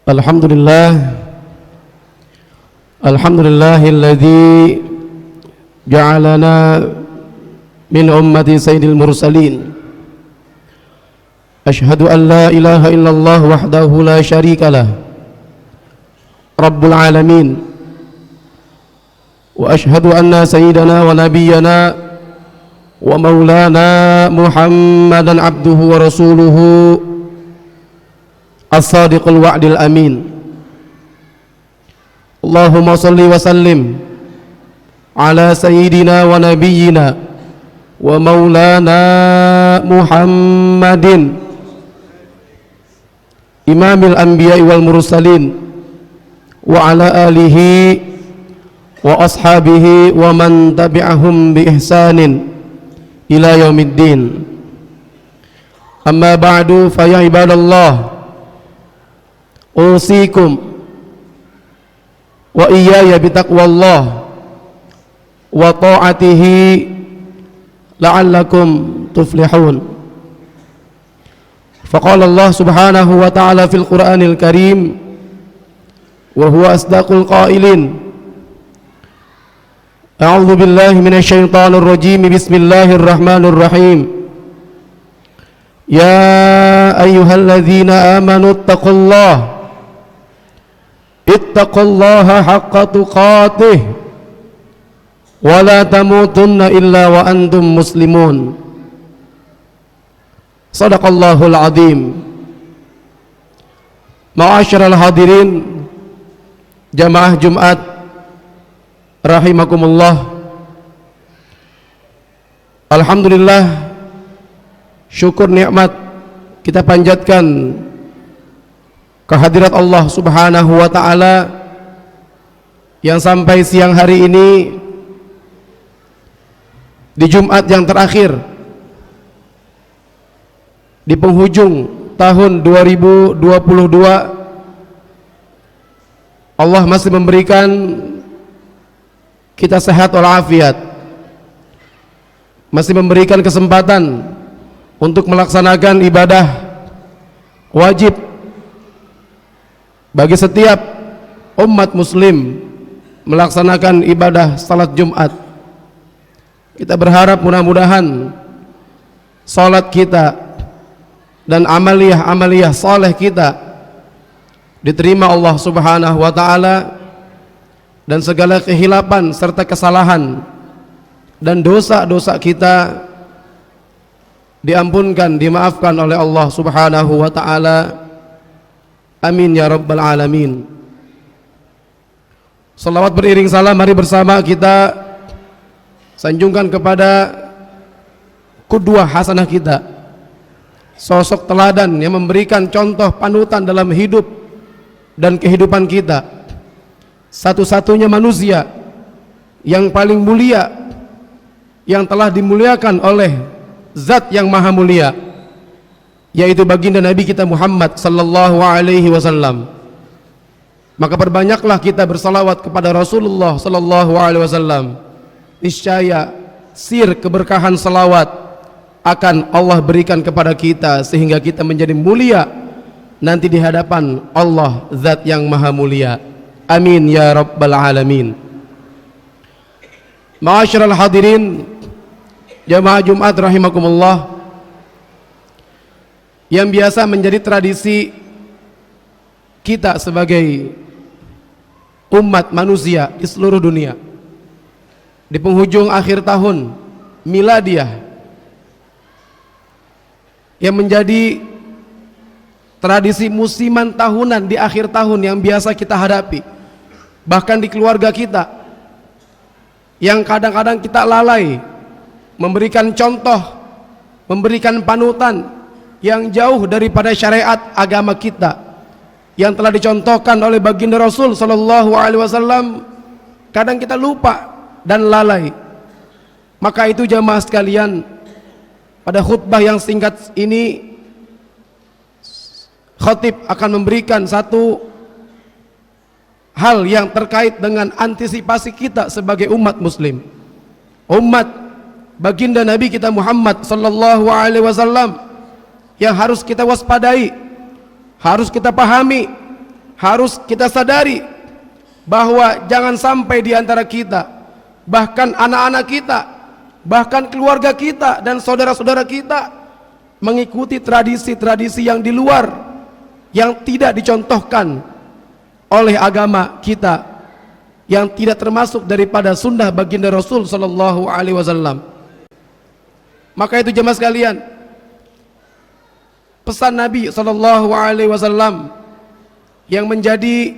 Alhamdulillah, alhamdulillahilladzi ja'alana min ummati sayyidil mursalin. Ashhadu an la ilaha illallah wahdahu la syarikalah, rabbul alamin. Wa ashhadu anna sayyidana wa nabiyyana wa maulana Muhammadan abduhu wa rasuluhu as-sadiqul wa'dil amin. Allahumma salli wa sallim ala sayyidina wa nabiyyina wa maulana Muhammadin imamil anbiya'i wal mursalin wa ala alihi wa ashabihi wa man tabi'ahum bi ihsanin ila yaumiddin. Amma ba'du, fa ya ibadallah, usikum wa iyaya bitaqwallah wa ta'atihi la'allakum tuflihun. Faqala Allah subhanahu wa ta'ala fil Qur'anil Karim wa huwa asdaqul qailin. A'udzu billahi minasy syaithanir rajim. Bismillahirrahmanir rahim. Ya ayyuhalladzina amanu ittaqullaha haqqa tuqatih wa la tamutunna illa wa antum muslimun. Shadaqallahul azim. Ma'asyiral hadirin jamaah Jumat rahimakumullah. Alhamdulillah, syukur nikmat kita panjatkan kehadirat Allah subhanahu wa ta'ala yang sampai siang hari ini di Jumat yang terakhir di penghujung tahun 2022 Allah masih memberikan kita sehat walafiat, masih memberikan kesempatan untuk melaksanakan ibadah wajib bagi setiap umat muslim, melaksanakan ibadah salat Jumat. Kita berharap mudah-mudahan salat kita dan amaliyah saleh kita diterima Allah subhanahu wa ta'ala, dan segala kehilapan serta kesalahan dan dosa-dosa kita diampunkan, dimaafkan oleh Allah subhanahu wa ta'ala. Amin ya rabbal alamin. Salawat beriring salam, mari bersama kita sanjungkan kepada qudwah hasanah kita, sosok teladan yang memberikan contoh panutan dalam hidup dan kehidupan kita, satu-satunya manusia yang paling mulia, yang telah dimuliakan oleh Zat yang maha mulia, yaitu baginda Nabi kita Muhammad sallallahu alaihi wasallam. Maka perbanyaklah kita bersalawat kepada Rasulullah sallallahu alaihi wasallam. Niscaya sir keberkahan salawat akan Allah berikan kepada kita sehingga kita menjadi mulia nanti di hadapan Allah Zat yang maha mulia. Amin ya rabbal alamin. Ma'asyiral hadirin jamaah Jumat rahimakumullah, yang biasa menjadi tradisi kita sebagai umat manusia di seluruh dunia di penghujung akhir tahun miladiah, yang menjadi tradisi musiman tahunan di akhir tahun yang biasa kita hadapi, bahkan di keluarga kita, yang kadang-kadang kita lalai memberikan contoh, memberikan panutan yang jauh daripada syariat agama kita yang telah dicontohkan oleh baginda Rasul sallallahu alaihi wasallam. Kadang kita lupa dan lalai. Maka itu jamaah sekalian, pada khutbah yang singkat ini khatib akan memberikan satu hal yang terkait dengan antisipasi kita sebagai umat muslim, umat baginda Nabi kita Muhammad sallallahu alaihi wasallam, yang harus kita waspadai, harus kita pahami, harus kita sadari bahwa jangan sampai di antara kita, bahkan anak-anak kita, bahkan keluarga kita dan saudara-saudara kita mengikuti tradisi-tradisi yang di luar, yang tidak dicontohkan oleh agama kita, yang tidak termasuk daripada sunnah baginda Rasul sallallahu alaihi wasallam. Maka itu jemaah sekalian, pesan Nabi sallallahu alaihi wasallam yang menjadi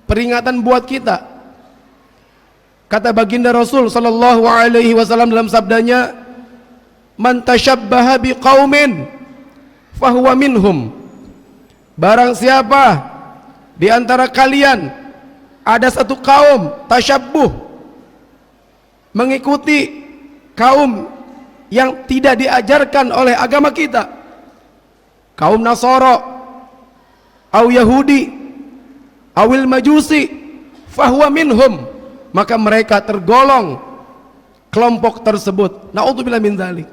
peringatan buat kita. Kata baginda Rasul sallallahu alaihi wasallam dalam sabdanya, "Man tashabbaha biqaumin fahuwa minhum." Barang siapa di antara kalian ada satu kaum tasyabbuh, mengikuti kaum yang tidak diajarkan oleh agama kita, kaum Nasara, au Yahudi, awil Majusi, fahuwa minhum, maka mereka tergolong kelompok tersebut. Na'udzubillah min dzalik.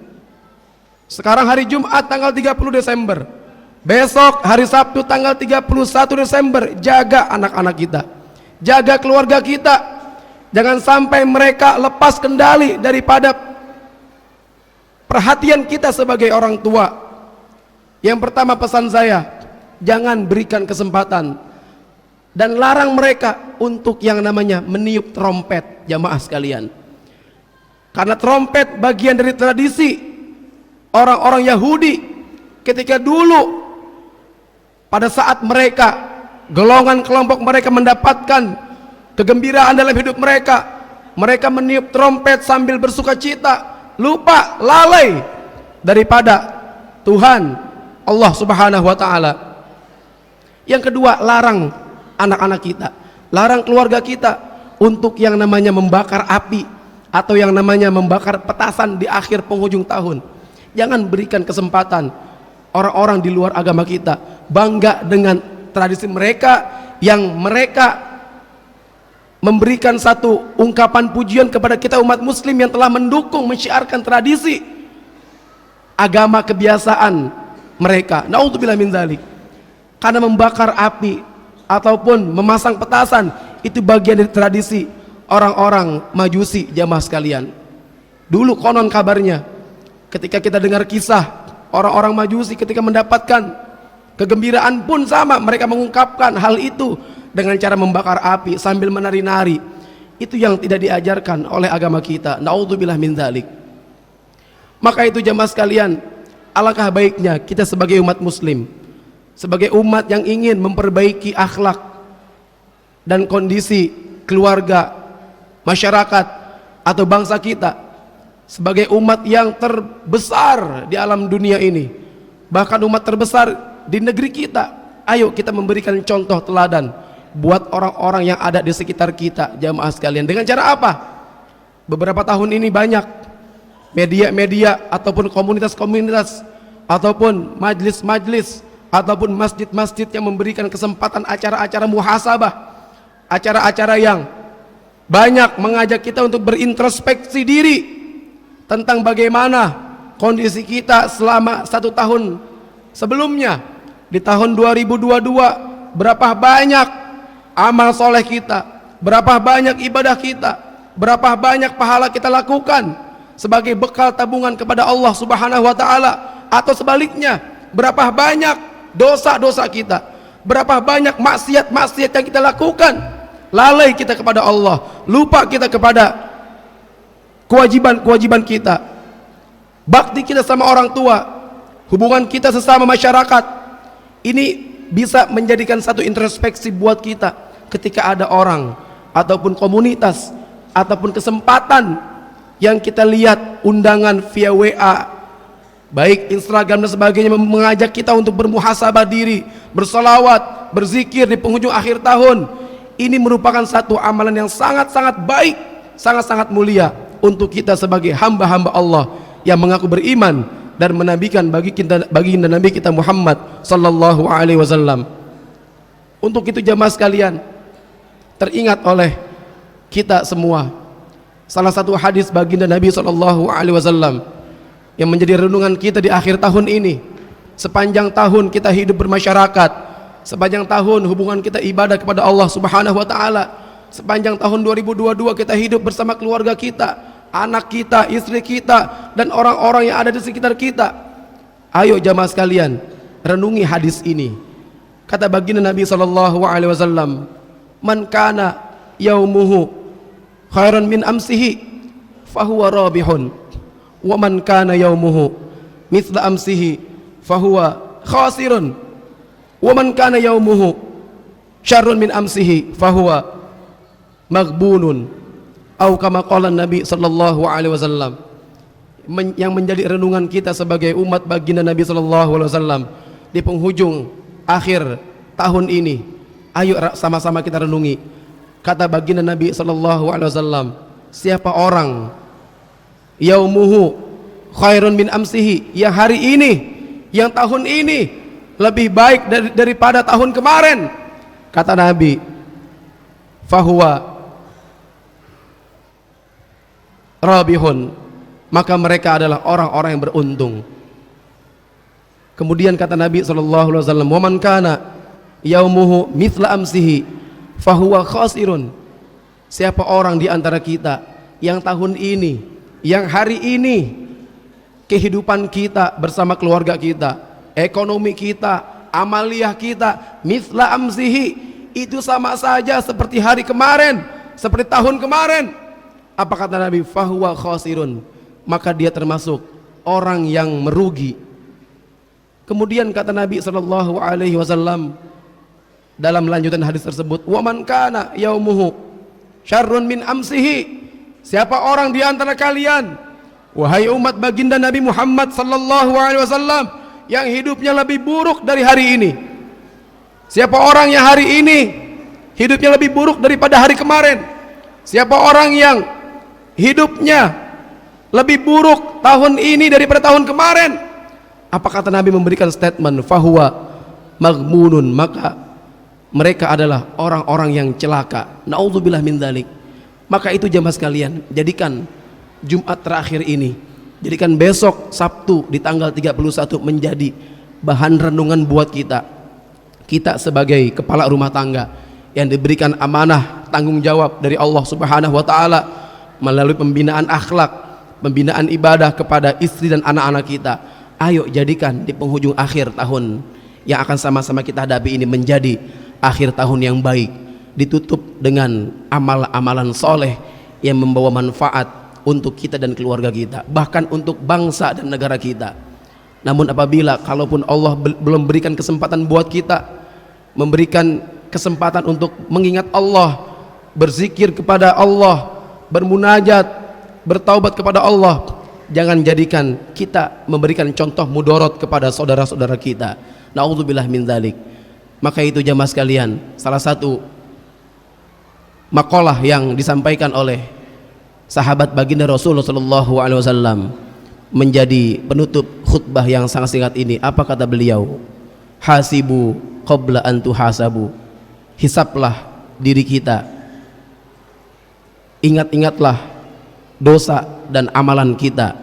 Sekarang hari Jumat tanggal 30 Desember, besok hari Sabtu tanggal 31 Desember. Jaga anak-anak kita, jaga keluarga kita, jangan sampai mereka lepas kendali daripada perhatian kita sebagai orang tua. Yang pertama pesan saya, jangan berikan kesempatan dan larang mereka untuk yang namanya meniup trompet, jamaah sekalian. Karena trompet bagian dari tradisi orang-orang Yahudi ketika dulu, pada saat mereka, golongan kelompok mereka mendapatkan kegembiraan dalam hidup mereka, mereka meniup trompet sambil bersuka cita, lupa, lalai daripada Tuhan Allah subhanahu wa ta'ala. Yang kedua, larang anak-anak kita, larang keluarga kita untuk yang namanya membakar api atau yang namanya membakar petasan di akhir penghujung tahun. Jangan berikan kesempatan orang-orang di luar agama kita bangga dengan tradisi mereka, yang mereka memberikan satu ungkapan pujian kepada kita umat muslim yang telah mendukung, mensyiarkan tradisi agama kebiasaan mereka. Na'udzubillah min dzalik. Karena membakar api ataupun memasang petasan itu bagian dari tradisi orang-orang Majusi, jamaah sekalian. Dulu konon kabarnya, ketika kita dengar kisah orang-orang Majusi ketika mendapatkan kegembiraan pun sama, mereka mengungkapkan hal itu dengan cara membakar api sambil menari-nari. Itu yang tidak diajarkan oleh agama kita. Na'udzubillah min dzalik. Maka itu jamaah sekalian, alangkah baiknya kita sebagai umat muslim, sebagai umat yang ingin memperbaiki akhlak dan kondisi keluarga, masyarakat atau bangsa kita, sebagai umat yang terbesar di alam dunia ini, bahkan umat terbesar di negeri kita, ayo kita memberikan contoh teladan buat orang-orang yang ada di sekitar kita, jamaah sekalian. Dengan cara apa? Beberapa tahun ini banyak media-media ataupun komunitas-komunitas ataupun majlis-majlis ataupun masjid-masjid yang memberikan kesempatan acara-acara muhasabah, acara-acara yang banyak mengajak kita untuk berintrospeksi diri tentang bagaimana kondisi kita selama 1 tahun sebelumnya. Di tahun 2022 berapa banyak amal soleh kita, berapa banyak ibadah kita, berapa banyak pahala kita lakukan sebagai bekal tabungan kepada Allah subhanahu wa ta'ala, atau sebaliknya berapa banyak dosa-dosa kita, berapa banyak maksiat-maksiat yang kita lakukan, lalai kita kepada Allah, lupa kita kepada kewajiban-kewajiban kita, bakti kita sama orang tua, hubungan kita sesama masyarakat. Ini bisa menjadikan satu introspeksi buat kita ketika ada orang ataupun komunitas ataupun kesempatan yang kita lihat undangan via WA, baik Instagram dan sebagainya, mengajak kita untuk bermuhasabah diri, bersolawat, berzikir di penghujung akhir tahun. Ini merupakan satu amalan yang sangat-sangat baik, sangat-sangat mulia untuk kita sebagai hamba-hamba Allah yang mengaku beriman dan menabikan baginda Nabi kita Muhammad sallallahu alaihi wasallam. Untuk itu jamaah sekalian, teringat oleh kita semua salah satu hadis baginda Nabi sallallahu alaihi wasallam yang menjadi renungan kita di akhir tahun ini. Sepanjang tahun kita hidup bermasyarakat, sepanjang tahun hubungan kita ibadah kepada Allah Subhanahu wa taala. Sepanjang tahun 2022 kita hidup bersama keluarga kita, anak kita, istri kita, dan orang-orang yang ada di sekitar kita. Ayo jamaah sekalian, renungi hadis ini. Kata baginda Nabi sallallahu alaihi wasallam, "Man kana yaumuhu khairan min amsihi fahuwa rabihun, wa man kana yaumuhu mithla amsihi fahuwa khasirun, wa man kana yaumuhu syarrun min amsihi fahuwa maghbunun." Atau kama qala Nabi sallallahu alaihi wasallam. Yang menjadi renungan kita sebagai umat baginda Nabi sallallahu alaihi wasallam di penghujung akhir tahun ini, ayo sama-sama kita renungi. Kata baginda Nabi sallallahu alaihi wasallam, siapa orang yaumuhu khairun min amsihi, yang hari ini, yang tahun ini lebih baik daripada tahun kemarin, kata Nabi, fahuwa rabihun, maka mereka adalah orang-orang yang beruntung. Kemudian kata Nabi sallallahu alaihi wasallam, "Wa man kana yaumuhu mithla amsihi fahuwa khasirun." Siapa orang di antara kita yang tahun ini, yang hari ini, kehidupan kita bersama keluarga kita, ekonomi kita, amaliyah kita, mithla amsihi, itu sama saja seperti hari kemarin, seperti tahun kemarin. Apa kata Nabi? Fahuwa khasirun, maka dia termasuk orang yang merugi. Kemudian kata Nabi sallallahu alaihi wasallam dalam lanjutan hadis tersebut, "Wa man kana yaumuhu syarrun min amsihi." Siapa orang di antara kalian, wahai umat baginda Nabi Muhammad sallallahu alaihi wasallam, yang hidupnya lebih buruk dari hari ini? Siapa orang yang hari ini hidupnya lebih buruk daripada hari kemarin? Siapa orang yang hidupnya lebih buruk tahun ini daripada tahun kemarin? Apa kata Nabi memberikan statement, fahuwa maghmunun, maka mereka adalah orang-orang yang celaka. Naudzubillah min dzalik. Maka itu jamaah sekalian, jadikan Jumat terakhir ini, jadikan besok Sabtu di tanggal 31 menjadi bahan renungan buat kita. Kita sebagai kepala rumah tangga yang diberikan amanah tanggung jawab dari Allah Subhanahu wa taala melalui pembinaan akhlak, pembinaan ibadah kepada istri dan anak-anak kita. Ayo jadikan di penghujung akhir tahun yang akan sama-sama kita hadapi ini menjadi akhir tahun yang baik, ditutup dengan amal-amalan soleh yang membawa manfaat untuk kita dan keluarga kita, bahkan untuk bangsa dan negara kita. Namun apabila kalaupun Allah belum berikan kesempatan buat kita, memberikan kesempatan untuk mengingat Allah, berzikir kepada Allah, bermunajat, bertaubat kepada Allah, jangan jadikan kita memberikan contoh mudorot kepada saudara-saudara kita. Naudzubillah min dzalik. Maka itu jamaah sekalian, salah satu makalah yang disampaikan oleh sahabat baginda Rasulullah sallallahu alaihi wasallam menjadi penutup khutbah yang sangat singkat ini. Apa kata beliau? Hasibu qabla an tuhasabu. Hisablah diri kita, ingat-ingatlah dosa dan amalan kita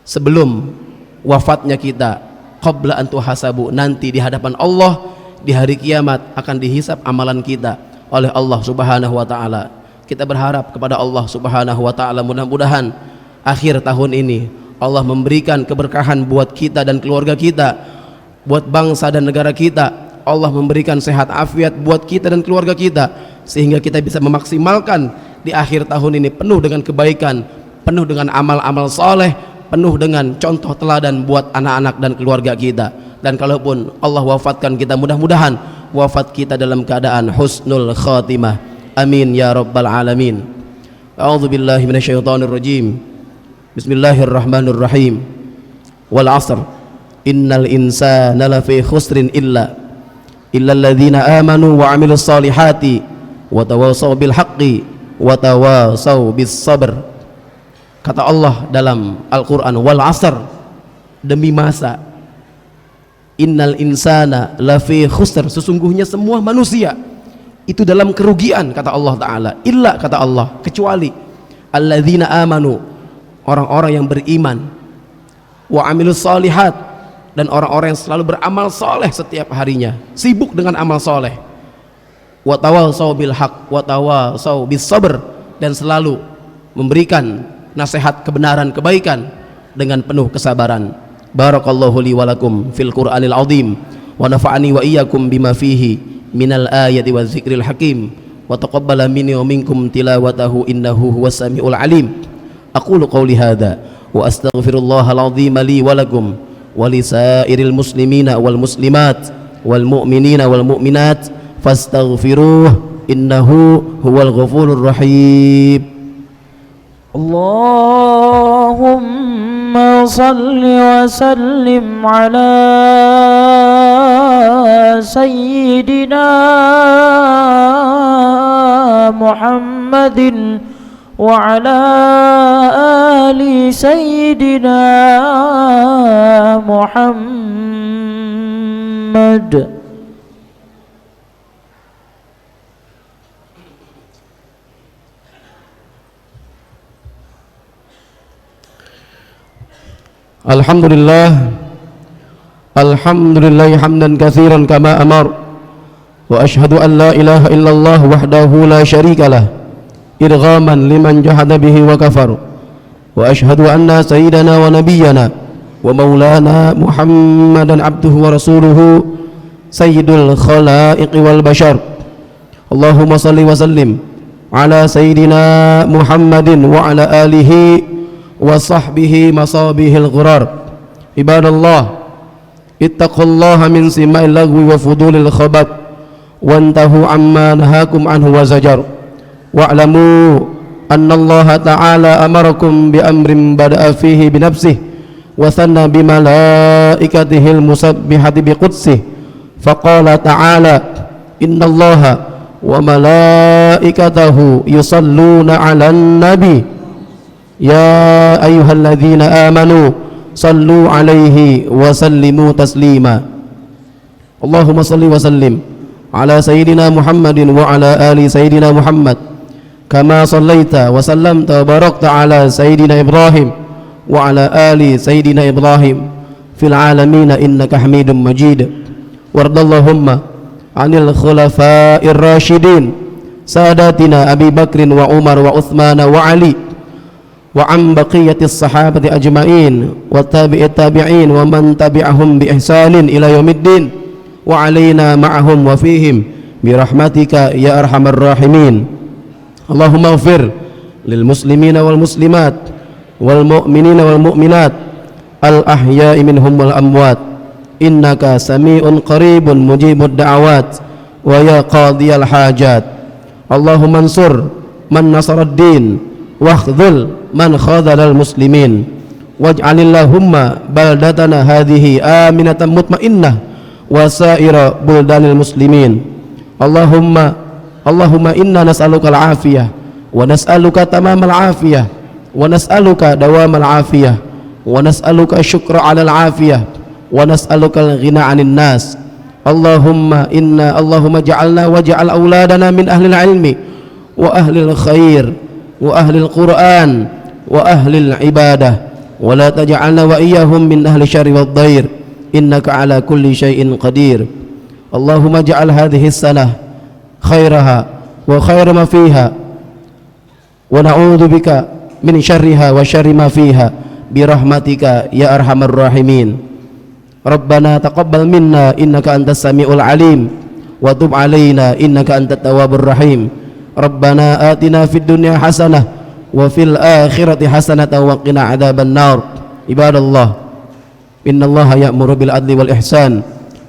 sebelum wafatnya kita. Qabla an tuhasabu, nanti di hadapan Allah di hari kiamat akan dihisab amalan kita oleh Allah Subhanahu wa taala. Kita berharap kepada Allah Subhanahu wa taala, mudah-mudahan akhir tahun ini Allah memberikan keberkahan buat kita dan keluarga kita, buat bangsa dan negara kita. Allah memberikan sehat afiat buat kita dan keluarga kita, sehingga kita bisa memaksimalkan di akhir tahun ini penuh dengan kebaikan, penuh dengan amal-amal soleh, penuh dengan contoh teladan buat anak-anak dan keluarga kita. Dan kalaupun Allah wafatkan kita, mudah-mudahan wafat kita dalam keadaan husnul khatimah. Amin ya rabbal alamin. A'udzu billahi minasyaitonir rajim. Bismillahirrahmanirrahim. Wal 'asr. Innal insana lafi khusrin illa alladzina amanu wa 'amilus solihati wa tawassaw bil haqqi wa tawassaw bis sabr. Kata Allah dalam Al-Qur'an, wal 'asr, demi masa. Innal insana lafi khusr, sesungguhnya semua manusia itu dalam kerugian, kata Allah Ta'ala. Illa, kata Allah, kecuali alladzina amanu, orang-orang yang beriman, wa amilus salihat, dan orang-orang yang selalu beramal soleh setiap harinya, sibuk dengan amal soleh. Wa tawassaw bil haq wa tawassaw bis sabr, dan selalu memberikan nasihat kebenaran kebaikan dengan penuh kesabaran. Barakallahu li wa lakum fil Qur'anil azim wa nafa'ani wa iyyakum bima fihi minal ayati wa dzikril hakim wa taqabbala minni wa minkum tilawatahu innahu huwas samiul alim. Aqulu qawli hadza wa astaghfirullahal azim li wa lakum wa lisairil muslimina wal muslimat wal mu'minina wal mu'minat fastaghfiruh innahu huwal ghafurur rahim. Allahumma salli wa sallim ala sayyidina Muhammadin wa ala ali sayyidina Muhammad. Alhamdulillah, alhamdulillah hamdan katsiran kama amar, wa ashhadu an la ilaha illallah wahdahu la syarikalah irghaman liman jahada bihi wa kafar, wa ashhadu anna sayyidana wa nabiyyana wa maulana Muhammadan abduhu wa rasuluhu sayyidul khalaiqi wal bashar. Allahumma salli wa sallim ala sayyidina Muhammadin wa ala alihi wa sahbihi masabihil ghurar. Ibadallah, ittaqullaha min sima'il lagwi wa fudulil khabat wantahu amma nahakum anhu wa zajar, wa'lamu anna Allah ta'ala amarakum bi amrin bada'a fihi bi nafsihi wa thanna bi malaikatihil musabbihati bi qudsih. Faqala ta'ala innallaha wa malaikatahu yusalluna 'alan nabi ya ayyuhalladzina amanu sallu alaihi wa sallimu taslima. Allahumma salli wa sallim ala sayyidina Muhammadin wa ala ali sayyidina Muhammad kama sallaita wa sallamta wa barakta ala sayyidina Ibrahim wa ala ali sayyidina Ibrahim fil alamin innaka Hamidum Majid. Wardallahumma anil khulafa'ir rasyidin sadatina Abi Bakrin wa Umar wa Uthman wa Ali wa an baqiyatis sahabati ajma'in wa tabi'it tabi'in wa man tabi'ahum bi ihsanin ila yaumiddin wa alaina ma'ahum wa fihim bi rahmatika ya arhamar rahimin. Allahumma ighfir lil muslimina wal muslimat wal mu'minina wal mu'minat al ahya'i minhum wal amwat innaka sami'un qaribun mujibud da'awat wa ya qadiyal hajat. Allahumma ansur man nasarad din wakhdhul man khadhalal muslimin waj'alillahumma baldatana hadhihi aminatan mutmainnah wa sa'ira buldanil muslimin. Allahumma inna nas'aluka al-afiyah wa nas'aluka tamamal afiyah wa nas'aluka dawamal afiyah wa nas'aluka syukra 'alal afiyah wa nas'aluka al-ghina 'anil nas. Allahumma ja'alna waj'al auladana min ahlil ilmi wa ahlil khair wa ahlil Qur'an wa ahlil ibadah wa la taj'alna wa iyyahum min ahli syarri wad dhair innaka ala kulli syai'in qadir. Allahumma ja'al hadhihi as-sanah khairaha wa khaira ma fiha wa na'udzu bika min syarriha wa syarri ma fiha bi rahmatika ya arhamar rahimin. Rabbana taqabbal minna innaka antas samiul alim wa tub alaina innaka antat tawwabur rahim. Rabbana atina fid dunya hasanah wa fil akhirati hasanatan wa qina adzaban nar. Ibadallah, innallaha ya'muru bil adli wal ihsan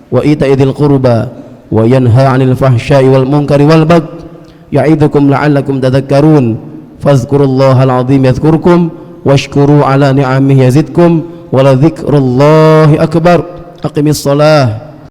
wa ita'i dzil qurba wa yanha 'anil fahsya'i wal munkari wal baghi ya'idukum la'allakum tadhakkarun. Fadhkurullahal 'azim yadhkurkum washkuru 'ala ni'amihi yazidkum wa la dzikrullahi akbar. Aqimis shalah